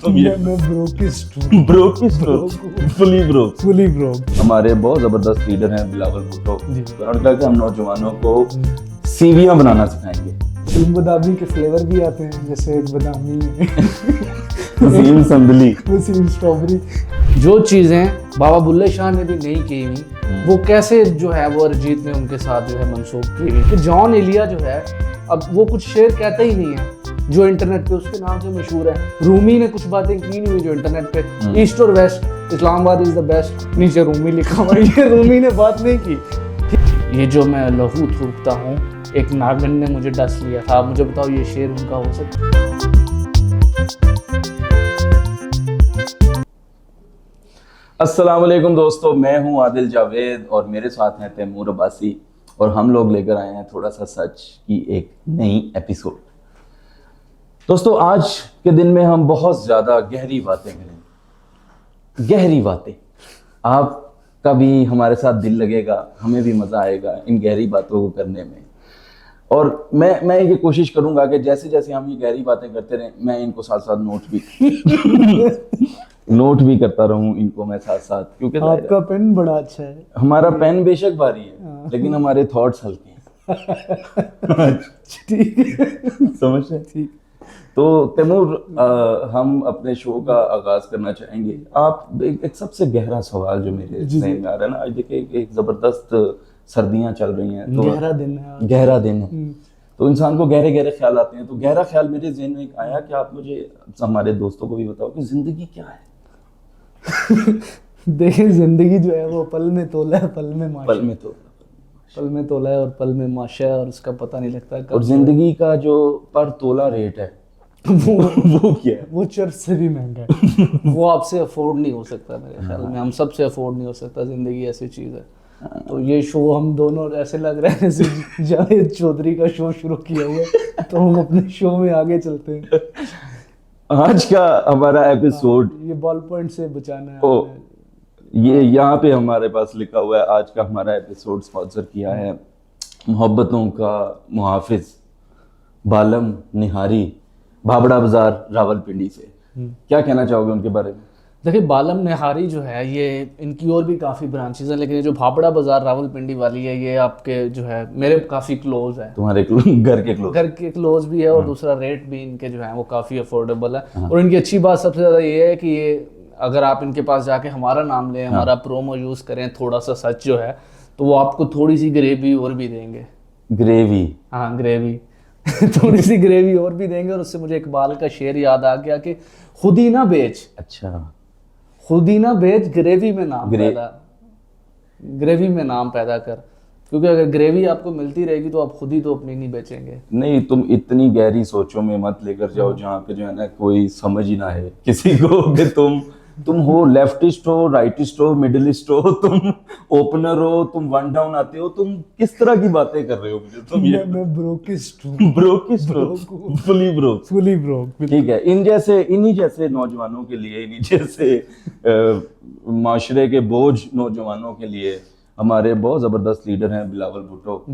मैं ब्रोकिस्ट fully broke. हमारे बहुत जबरदस्त लीडर हैं बिलावल भुट्टो। जी। उन्होंने कहा कि हम नौजवानों को सीवियां बनाना सिखाएंगे। तीन बादामी के फ्लेवर भी आते हैं, जैसे एक बादामी वसीम संदली, वसीम स्ट्रॉबेरी। जो चीजें बाबा बुल्ले शाह ने भी नहीं की हुई, वो कैसे जो है वो अरिजीत ने उनके साथ जो है मंसूब की हुई। कि जॉन एलिया जो है, अब वो कुछ शेर कहता ही नहीं है जो इंटरनेट पे उसके नाम से मशहूर है। रूमी ने कुछ बातें की नहीं हुई जो इंटरनेट पे, ईस्ट और west, Islamabad is the best, नीचे रूमी लिखा हुआ, ये रूमी ने बात नहीं की। ये जो मैं लहू थूकता हूँ, एक नागन ने मुझे डस लिया था। आप मुझे बताओ ये शेर उनका हो सकता है? अस्सलाम वालेकुम दोस्तों, मैं हूं आदिल जावेद और मेरे साथ हैं तैमूर अब्बासी और हम लोग लेकर आए हैं थोड़ा सा सच की एक नई एपिसोड। दोस्तों, आज के दिन में हम बहुत ज़्यादा गहरी बातें करेंगे। गहरी बातें, आपका भी हमारे साथ दिल लगेगा, हमें भी मज़ा आएगा इन गहरी बातों को करने में। और मैं ये कोशिश करूंगा कि जैसे जैसे हम ये गहरी बातें करते रहें, मैं इनको साथ साथ नोट भी करता रहूं इनको मैं साथ साथ, क्योंकि आपका पेन बड़ा अच्छा है। हमारा पेन बेशक भारी है लेकिन हमारे थॉट्स हल्के हैं। ठीक है, समझ रहे? ठीक। तो तैमूर, हम अपने शो का आगाज करना चाहेंगे। आप एक सबसे गहरा सवाल जो मेरे जहन में आ रहा है ना, आज देखिए एक जबरदस्त सर्दियां चल रही हैं, तो गहरा दिन है आज। गहरा दिन है, तो इंसान को गहरे गहरे ख्याल आते हैं। तो गहरा ख्याल मेरे जहन में एक आया कि आप मुझे, हमारे दोस्तों को भी बताओ कि जिंदगी क्या है। देखिए, जिंदगी जो है वो पल में तोला है, पल में माशा। पल में तोला है और पल में माशा है, और उसका पता नहीं लगता कब। और जिंदगी का जो पर तोला रेट है वो क्या है? वो चर्च से भी महंगा है। वो आपसे अफोर्ड नहीं हो सकता मेरे ख्याल में, हम सबसे अफोर्ड नहीं हो सकता। जिंदगी ऐसी चीज़ है। तो ये शो हम दोनों ऐसे लग रहे हैं जैसे जावेद चौधरी का शो शुरू किया हुआ है, तो हम अपने शो में आगे चलते हैं। आज का हमारा एपिसोड, ये बॉल पॉइंट से बचाना है। ये यहाँ पे हमारे पास लिखा हुआ है, आज का हमारा एपिसोड स्पॉन्सर किया है मोहब्बतों का मुहाफिज बालम निहारी, भाबड़ा बाजार, रावलपिंडी से। क्या कहना चाहोगे उनके बारे में? देखिए, बालम निहारी जो है, ये इनकी और भी काफ़ी ब्रांचेज हैं, लेकिन ये जो भाबड़ा बाजार रावलपिंडी वाली है, ये आपके जो है मेरे काफ़ी क्लोज है। तुम्हारे घर के क्लोज भी है, और दूसरा रेट भी इनके जो है वो काफ़ी अफोर्डेबल है। और इनकी अच्छी बात सबसे ज़्यादा ये है कि ये, अगर आप इनके पास जाके हमारा नाम लें, हमारा प्रोमो यूज़ करें, थोड़ा सा सच जो है, तो वो आपको थोड़ी सी ग्रेवी और भी देंगे। ग्रेवी? हाँ, ग्रेवी। थोड़ी सी ग्रेवी और भी देंगे। और उससे मुझे इकबाल का शेर याद आ गया कि खुद ही ना बेच, अच्छा, खुद ही ना बेच, ग्रेवी में नाम पैदा कर। क्योंकि अगर ग्रेवी आपको मिलती रहेगी तो आप खुद ही तो अपनी नहीं बेचेंगे। नहीं, तुम इतनी गहरी सोचों में मत लेकर जाओ जहाँ पे जो है ना कोई समझ ही ना है किसी को कि तुम हो लेफ्टिस्ट हो, राइटिस्ट हो, मिडिलिस्ट हो, तुम ओपनर हो, तुम वन डाउन आते हो, तुम किस तरह की बातें कर रहे हो मुझे? तुम ये मैं ब्रोकिस्ट हूँ। Fully broke. ठीक है, इन्हीं जैसे नौजवानों के लिए, इन्हीं जैसे माशरे के बोझ नौजवानों के लिए हमारे बहुत जबरदस्त लीडर हैं बिलावल भुट्टो।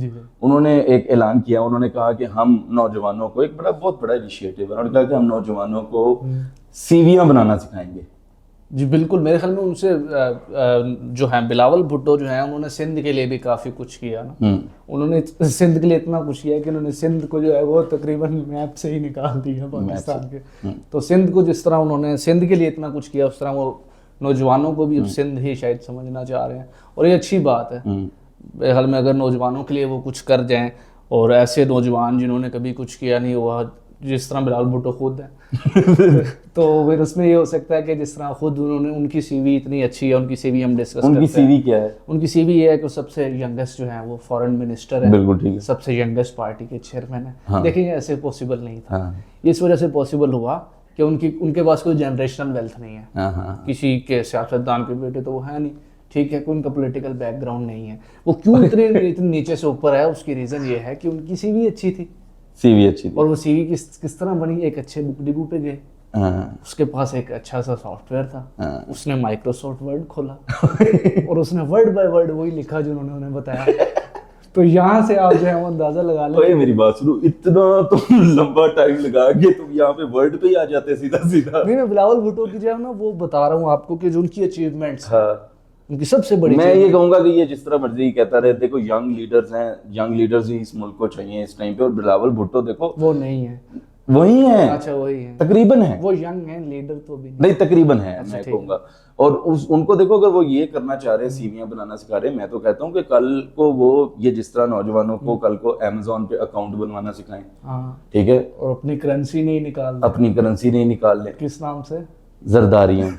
उन्होंने एक ऐलान किया। उन्होंने कहा कि हम नौजवानों को, एक बहुत बड़ा इनिशिएटिव है, उन्होंने कहा कि हम नौजवानों को सीवियां बनाना सिखाएंगे। जी बिल्कुल, मेरे ख्याल में उनसे जो है बिलावल भुट्टो जो है, उन्होंने सिंध के लिए भी काफ़ी कुछ किया ना। उन्होंने सिंध के लिए इतना कुछ किया कि उन्होंने सिंध को जो है वो तकरीबन मैप से ही निकाल दिया पाकिस्तान के। तो सिंध को जिस तरह उन्होंने सिंध के लिए इतना कुछ किया, उस तरह वो नौजवानों को भी अब सिंध ही शायद समझना चाह रहे हैं, और ये अच्छी बात है। मेरे ख्याल में अगर नौजवानों के लिए वो कुछ कर जाएं, और ऐसे नौजवान जिन्होंने कभी कुछ किया नहीं हुआ, जिस तरह बिलावल भुट्टो खुद है, तो फिर उसमें ये हो सकता है कि जिस तरह खुद उन्होंने, उनकी सीवी इतनी अच्छी है, उनकी सीवी हम डिस्कस करते हैं। उनकी सीवी क्या है? उनकी सीवी ये है कि सबसे यंगेस्ट जो है वो फॉरेन मिनिस्टर है। बिल्कुल ठीक है। सबसे यंगेस्ट पार्टी के चेयरमैन है। हाँ। देखिए, ऐसे पॉसिबल नहीं था। ये इस वजह से पॉसिबल हुआ कि उनके पास कोई जनरेशनल वेल्थ नहीं है। किसी के सियासतदान के बेटे तो वो है नहीं, ठीक है, कि उनका पॉलिटिकल बैकग्राउंड नहीं है। वो क्यों इतने नीचे से ऊपर है, उसकी रीज़न ये है कि उनकी सीवी अच्छी थी। और वो सीवी किस तरह बनी? एक अच्छे बुक डिपो पे गए, उसके पास एक अच्छा सा सॉफ्टवेयर था, उसने माइक्रोसॉफ्ट वर्ड खोला और उसने वर्ड बाय वर्ड वही लिखा जो उन्होंने बताया। तो यहाँ से आप जो है वो अंदाजा लगा लें। ओए मेरी बात सुनो, इतना तुम लंबा टाइम लगा के तुम यहाँ पे वर्ड पे ही आ जाते सीधा सीधा। नहीं, मैं बिलावल भुट्टो की जो है ना वो बता रहा हूँ आपको कि जो उनकी अचीवमेंट्स, हाँ, उनकी सबसे बड़ी मैं ये कहूंगा कि ये जिस तरह मर्जी कहता रहे, देखो यंग लीडर्स हैं, यंग लीडर्स ही इस मुल्क को चाहिए इस टाइम पे, और बिलावल भुट्टो देखो वो नहीं है। वही है, अच्छा वही है, तकरीबन है, वो यंग है, लीडर तो भी नहीं। नहीं तकरीबन है, अच्छा, मैं ठीक कहूंगा। और उनको देखो, अगर वो ये करना चाह रहे हैं, सीवियां बनाना सिखा रहे हैं, मैं तो कहता हूँ कि कल को वो ये जिस तरह नौजवानों को कल को अमेज़न पे अकाउंट बनवाना सिखाएं, हाँ, ठीक है, और अपनी करेंसी नहीं निकाल, अपनी करेंसी नहीं निकाल लें, किस नाम से, जरदारियम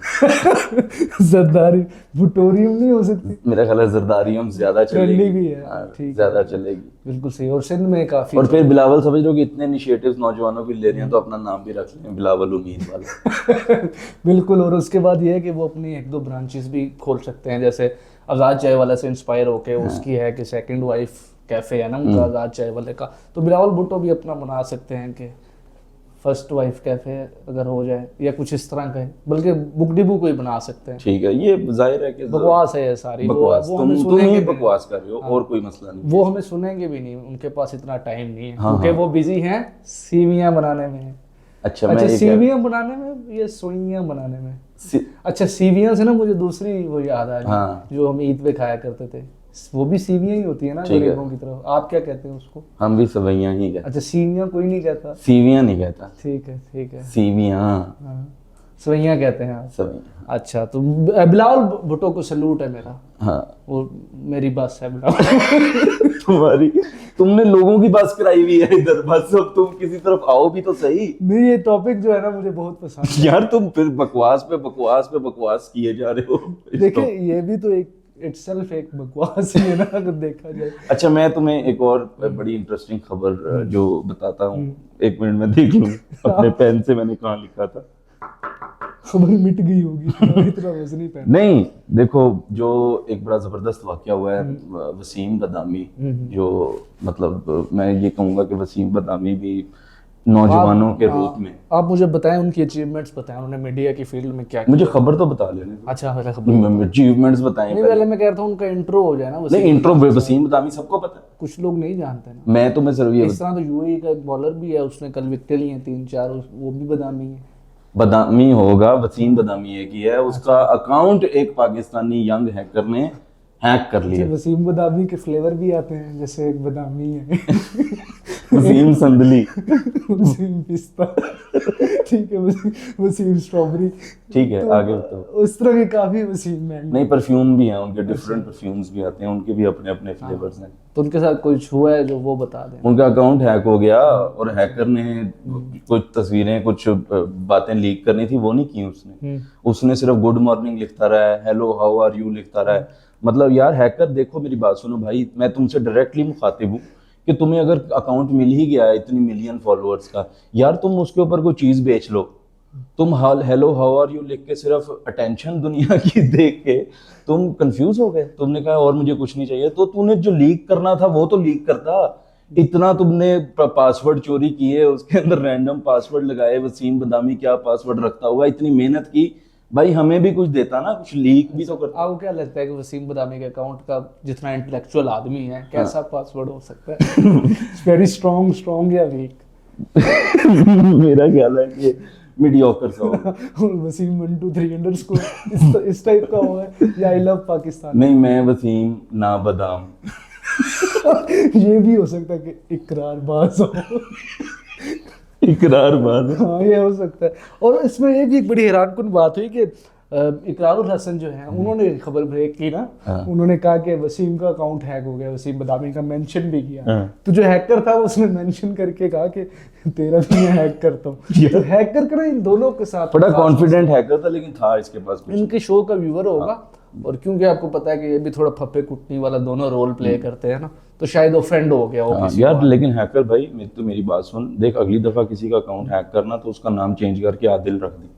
जरदारी, बुटोरियम नहीं हो सकती, मेरा ख्याल है जरदारियम ज्यादा चलेगी, ट्रेंडी भी है, हाँ, ठीक है। ज्यादा चलेगी। बिल्कुल सही। और सिंध में काफी और फिर बिलावल समझ लो कि इतने इनिशिएटिव्स नौजवानों के ले रहे हैं, तो अपना नाम भी रख लें बिलावल उम्मीद वाला। बिल्कुल। और उसके बाद ये है कि वो अपनी 1-2 ब्रांचेस भी खोल सकते हैं, जैसे आज़ाद चाय वाला से इंस्पायर होके उसकी है कि सेकंड वाइफ कैफे है ना उनका, आज़ाद चाय वाले का, तो बिलावल भुट्टो भी अपना बना सकते हैं कि फर्स्ट वाइफ कैफे अगर हो जाए, या कुछ इस तरह का है, बल्कि बुक डिबू को ही बना सकते हैं। ठीक है, ये जाहिर है कि बकवास है ये सारी, बकवास, वो तुम हमें तुम सुनेंगे ही भी नहीं। बकवास कर रहे हो, और कोई मसला नहीं। वो हमें सुनेंगे भी नहीं, उनके पास इतना टाइम नहीं है, हाँ, क्योंकि हाँ। वो बिजी हैं सीवियां बनाने में। अच्छा, अच्छा, मैं ये सीवियां बनाने में या सोइयां बनाने में? सी- अच्छा, सीवियां से ना मुझे दूसरी वो याद आ रही, हाँ। जो हम ईद पे खाया करते थे, वो भी सीवियां ही होती है ना ठीक है। गरीबों की तरफ। आप क्या कहते हैं उसको? हम भी सवैयां ही कहते, अच्छा, सीवियां कोई नहीं कहता। सीवियां नहीं कहता, ठीक है, ठीक है, सीवियां, हाँ, सवैयां कहते हैं आप। सवैयां। अच्छा, तो बिलावल भुट्टो को सैल्यूट है मेरा, हाँ, वो मेरी बस है बिलावल। तुम्हारी, तुमने लोगों की बस कराई हुई है इधर, बस अब तुम किसी तरफ आओ भी तो सही। नहीं, ये टॉपिक जो है ना मुझे बहुत पसंद है। यार तुम फिर बकवास पे बकवास पे बकवास किए जा रहे हो। देखिए, ये भी तो एक इटसेल्फ एक बकवास ही है ना अगर देखा जाए। अच्छा, मैं तुम्हें एक और बड़ी इंटरेस्टिंग खबर जो बताता हूँ, एक मिनट में देख लूँ अपने पेन से मैंने कहाँ लिखा था। खबर मिट गई होगी, इतना वजनी पेन। नहीं, देखो, जो एक बड़ा जबरदस्त वाकया हुआ है, वसीम बदामी, जो मतलब मैं ये कहूंगा कि वसीम बदामी भी नौजवानों के रूप में, आप मुझे बताएं उनकी अचीवमेंट्स बताएं, उन्होंने मीडिया की फील्ड में क्या किया। मुझे खबर तो बता लेने दो। अच्छा, पहले खबर अचीवमेंट्स बताएं नहीं, पहले। पहले मैं कह रहा था उनका इंट्रो हो जाए ना। नहीं, इंट्रो वसीम बदामी सबको पता है, कुछ लोग नहीं जानते ना। मैं तुम्हें सिर्फ ये इस तरह तो यूएई का एक बॉलर भी है, उसने कल विकेट लिए 3-4, वो भी बदामी है। बदामी होगा, वसीम बदामी एक ही है, उसका अकाउंट एक पाकिस्तानी यंग हैकर ने हैक कर लिया। वसीम बदामी के फ्लेवर भी आते हैं, जैसे एक बदामी है वसीम संदली, वसीम पिस्ता, ठीक है, वसीम स्ट्रॉबेरी, ठीक है, तो आगे बताओ। उस तरह के काफी वसीम हैं। नहीं, परफ्यूम भी हैं उनके, डिफरेंट परफ्यूम्स भी आते हैं, उनके भी अपने अपने फ्लेवर्स हैं। तो उनके साथ कुछ हुआ है जो वो बता दें। उनका अकाउंट हैक हो गया और हैकर ने कुछ तस्वीरें, कुछ बातें लीक करनी थी, वो नहीं की उसने। उसने सिर्फ गुड मॉर्निंग लिखता रहा है, हेलो हाउ आर यू लिखता रहा है। मतलब यार हैकर, देखो मेरी बात सुनो भाई, मैं तुमसे डायरेक्टली मुखातिब हूँ कि तुम्हें अगर अकाउंट मिल ही गया है इतनी मिलियन फॉलोअर्स का, यार तुम उसके ऊपर कोई चीज बेच लो। तुम हाल हेलो हाउ आर यू लिख के सिर्फ अटेंशन दुनिया की देख के तुम कंफ्यूज हो गए, तुमने कहा और मुझे कुछ नहीं चाहिए, तो तूने जो लीक करना था वो तो लीक करता। इतना तुमने पासवर्ड चोरी किए, उसके अंदर रैंडम पासवर्ड लगाए, वसीम बदामी क्या पासवर्ड रखता हुआ, इतनी मेहनत की भाई, हमें भी कुछ देता ना, कुछ लीक भी तो करता। आपको क्या लगता है कि वसीम बदामी के अकाउंट का जितना इंटेलेक्चुअल आदमी है, कैसा पासवर्ड हो सकता है? वेरी स्ट्रॉन्ग या वीक? मेरा ख्याल है कि मीडियोकर सा होगा। वसीम 123 इस टाइप का होगा, या आई लव पाकिस्तान? नहीं, मैं वसीम ना बदाम। ये भी हो सकता है कि इकरार बाज हो। इकरार बाद, हाँ, ये हो सकता है। और इसमें ये भी एक बड़ी हैरानकुन बात हुई कि इकरारुल हसन जो है, उन्होंने खबर ब्रेक की ना, उन्होंने कहा कि वसीम का अकाउंट हैक हो गया, वसीम बदामी का मेंशन भी किया। तो जो हैकर था उसने मेंशन करके कहा कि तेरा भी मैं हैक करता हूँ। तो हैकर का ना इन दोनों के साथ बड़ा कॉन्फिडेंट हैकर था, लेकिन था इसके पास कुछ। इनके शो का व्यूअर होगा, और क्योंकि आपको पता है कि ये भी थोड़ा फप्पे कुटनी वाला दोनों रोल प्ले करते हैं ना, तो शायद ऑफेंड हो गया हो किसी यार, लेकिन हैकर भाई, मेरी बात सुन, देख अगली दफा किसी का अकाउंट हैक करना तो उसका नाम चेंज करके आदिल रख दी।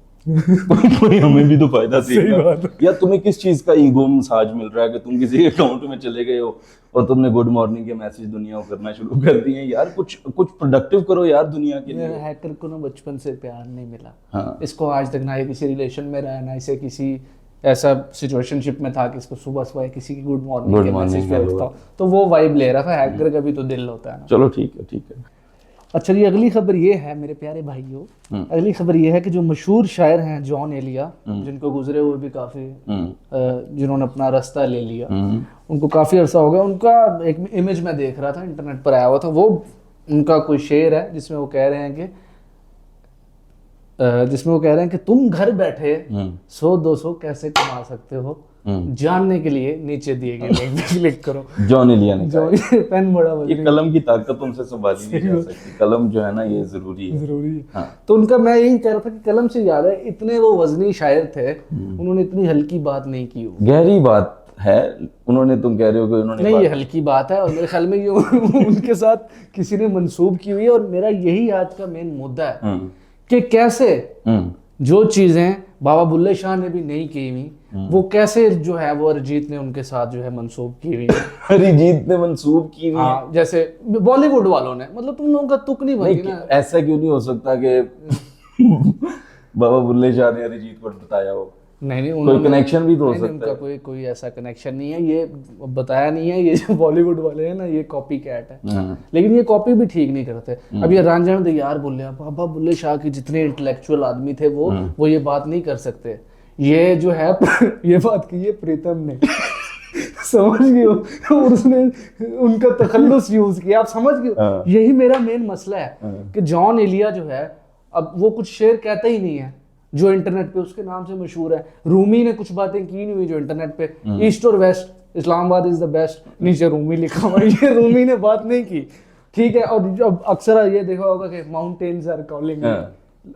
कोई हमें भी तो फायदा देगा। या तुम्हें किस चीज का ईगो मसाज मिल रहा है कि तुम किसी अकाउंट में चले गए हो और तुमने गुड मॉर्निंग के मैसेज दुनिया को करना शुरू कर दिए? यार कुछ प्रोडक्टिव करो यार दुनिया के लिए। हैकर को ना बचपन से प्यार नहीं मिला। हाँ। इसको आज तक ना ये किसी रिलेशन में रहा, ना इसे किसी ऐसा सिचुएशनशिप में था कि इसको सुबह सुबह किसी की गुड मॉर्निंग Good के morning, मैसेज पे hello. उठता हूं, तो वो वाइब ले रहा था। हैकर का भी तो दिल होता है ना। चलो ठीक है ठीक है। अच्छा जी, अगली खबर ये है मेरे प्यारे भाइयों, अगली खबर ये है कि जो मशहूर शायर हैं जॉन एलिया, जिनको गुजरे हुए भी काफी जिन्होंने अपना रास्ता ले लिया, उनको काफी अरसा हो गया, उनका एक इमेज मैं देख रहा था इंटरनेट पर आया हुआ था। वो उनका कोई शेर है जिसमें वो कह रहे हैं कि तुम घर बैठे 100-200 कैसे कमा सकते हो, जानने के लिए नीचे दिए गए लिंक पे क्लिक करो। जॉन एलिया ने जो पेन बड़ा ये कलम की ताकत उनसे संभाली नहीं जा सकती। कलम जो है ना ये जरूरी है। जरूरी है। हाँ। तो उनका मैं यही कह रहा था कि कलम से याद है, इतने वो वजनी शायर थे, उन्होंने इतनी हल्की बात नहीं की होगी। गहरी बात है। उन्होंने, तुम कह रहे हो कि उन्होंने नहीं, ये हल्की बात है और मेरे ख्याल में ये उनके साथ किसी ने मंसूब की हुई है। और मेरा यही आज का मेन मुद्दा है कि कैसे जो चीजें बाबा बुल्ले शाह ने भी नहीं की हुई, वो कैसे जो है वो अरिजीत ने उनके साथ जो है मंसूब की हुई है। अरिजीत ने मंसूब की हुई है। हाँ, जैसे बॉलीवुड वालों ने, मतलब तुम लोगों का तुक नहीं बनी ना। ऐसा क्यों नहीं हो सकता कि बाबा बुल्ले शाह ने अरिजीत को बताया हो? नहीं, कोई कनेक्शन भी तो हो नहीं, सकता उनका कोई ऐसा कनेक्शन नहीं है, ये बताया नहीं है। ये जो बॉलीवुड वाले हैं ना, ये कॉपी कैट है। लेकिन ये कॉपी भी ठीक नहीं करते। अब ये रंजन दयार बोले, बाबा बुल्ले शाह के जितने इंटेलेक्चुअल आदमी थे वो ये बात नहीं कर सकते। ये जो है ये बात की है प्रीतम ने समझ गए हो, और उसने उनका तखल्लुस यूज किया। आप समझ गए हो? यही मेरा मेन मसला है कि जॉन एलिया जो है, अब वो कुछ शेर कहता ही नहीं है जो इंटरनेट पे उसके नाम से मशहूर है। रूमी ने कुछ बातें की नहीं हुई जो इंटरनेट पे, ईस्ट और west, Islamabad is the best, नीचे रूमी लिखा हुआ, ये रूमी ने बात नहीं की, ठीक है। और जब अक्सर ये देखा होगा कि माउंटेन्स आर कॉलिंग,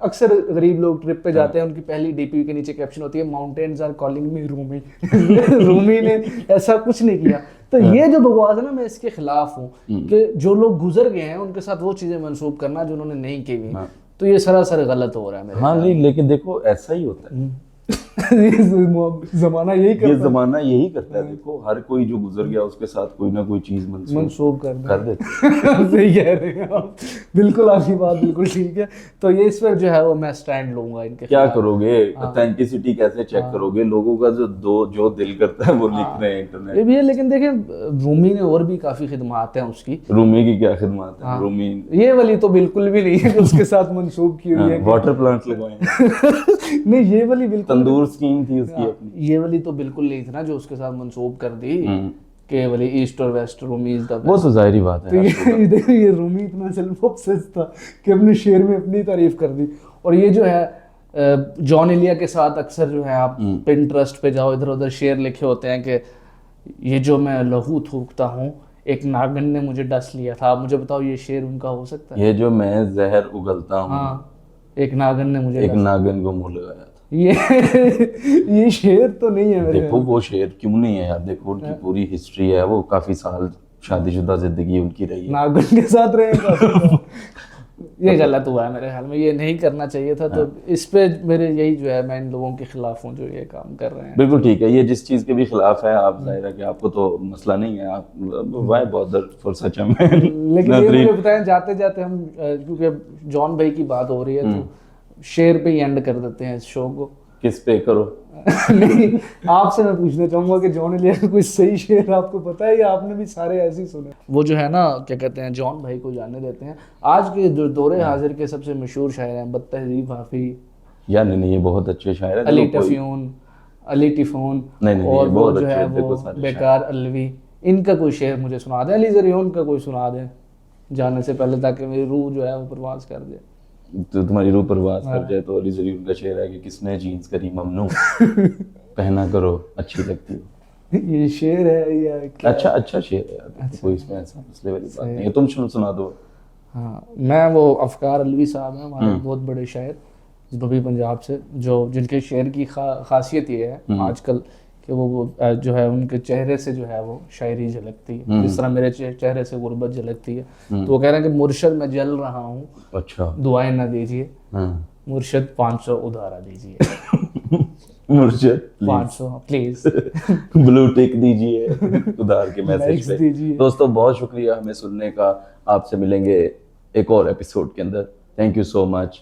अक्सर गरीब लोग ट्रिप पे जाते हैं, उनकी पहली डीपी के नीचे कैप्शन होती है mountains are calling me Rumi. Rumi ने ऐसा कुछ नहीं किया। तो ये जो बकवास है ना, मैं इसके खिलाफ हूँ कि जो लोग गुजर गए हैं उनके साथ वो चीजें मंसूब करना जो उन्होंने नहीं की हुई, तो ये सरासर गलत हो रहा है मेरे। हाँ नहीं, लेकिन देखो ऐसा ही होता है। जमाना यही करता ये जमाना यही करता है। देखो हर कोई जो गुजर गया उसके साथ कोई ना कोई चीज मंसूब कर देते। सही कह रहे हैं आप, बिल्कुल आपकी बात बिल्कुल ठीक है। तो ये इस पर जो है वो मैं स्टैंड लूंगा इनके क्या करोगे? ऑथेंटिसिटी कैसे चेक करोगे? लोगों का जो दिल करता है वो लिख रहे हैं इंटरनेट। ये भी है, लेकिन देखिए रूमी ने और भी काफी खिदमात हैं उसकी। रूमी की क्या खिदमत है? रूमी ये वाली तो बिल्कुल भी नहीं है कि उसके साथ मंसूब की हुई है। वाटर प्लांट लगवाए। नहीं, ये वाली बिल्कुल, तंदूर स्कीम थी उसकी अपनी। ये वाली तो बिल्कुल नहीं थी ना जो उसके साथ मंसूब कर दी कि वाली ईस्ट और west, Rumi is the best. वो तो जाहिर बात है। तो देखो ये रूमी इतना सेल्फ ऑब्सेस्ड था कि अपने शेर में अपनी तारीफ कर दी। और ये जो है जॉन एलिया के साथ अक्सर जो है आप पिंटरेस्ट पे जाओ, इधर उधर शेर लिखे होते हैं कि ये जो मैं लहू थूकता हूँ, एक नागन ने मुझे डस लिया था। मुझे बताओ ये शेर उनका हो सकता है? ये जो मैं जहर उगलता हूँ, हाँ, एक नागन ने मुझे एक नागन को मुंह लगाया था। ये शेर तो नहीं है मेरे। देखो वो शेर क्यों नहीं है यार? देखो उनकी पूरी हिस्ट्री है, वो काफी साल शादीशुदा जिंदगी उनकी रही है, नागन के साथ रहे। ये गलत हुआ है मेरे ख्याल में, ये नहीं करना चाहिए था। तो इस पे मेरे यही जो है, मैं इन लोगों के खिलाफ हूँ जो ये काम कर रहे हैं। बिल्कुल ठीक है। ये जिस चीज के भी खिलाफ है, आप जाहिर है कि आपको तो मसला नहीं है, आप why bother for such a man. लेकिन ये मुझे बताएं, जाते जाते हम क्योंकि जॉन भाई की बात हो रही है तो शेर पे ही एंड कर देते हैं इस शो को। किस पे करो? नहीं, आपसे मैं पूछना चाहूंगा कि जॉन एलिया का कोई सही शेर आपको पता है या आपने भी सारे ऐसे ही सुने? वो जो है ना, क्या कहते हैं, जॉन भाई को जानने देते हैं। आज के जो दौरे हाजिर के सबसे मशहूर शायर हैं बदतहजीब हाफी, यार नहीं, ये बहुत अच्छे शायर हैं। अली टफियून, अली टिफोन, और वो जो है वो बेकार अलवी, इनका कोई शेर मुझे सुना दें। अली जरियोन का कोई सुना दें जाने से पहले, ताकि मेरी रूह जो है वो परवाज कर दे। तो तुम्हारी रूह परवाज कर जाए तो अली जरियोन का शेर है कि किसने जीन्स करी ममनू, पहना करो अच्छी लगती हो। ये शेर है या क्या? अच्छा शेर है यार। अच्छा। कोई इसमें ऐसा मसले वाली बात नहीं है। तुम सुना दो। हाँ, मैं वो अफकार अलवी साहब हैं हमारे बहुत बड़े शायर दुबई पंजाब से, जो जिनके शेर की खासियत ये है आजकल कि वो जो है उनके चेहरे से जो है वो शायरी झलकती है, जिस तरह मेरे चेहरे से गुर्बत झलकती है। तो वो कह रहे हैं कि मुर्शद मैं जल रहा हूँ, अच्छा दुआएं ना दीजिए, मुर्शद 500 उधारा दीजिए। मुर्शद 500 प्लीज ब्लू टिक दीजिए उधार के मैसेज पे। दोस्तों बहुत शुक्रिया हमें सुनने का। आपसे मिलेंगे एक और एपिसोड के अंदर। Thank you so much.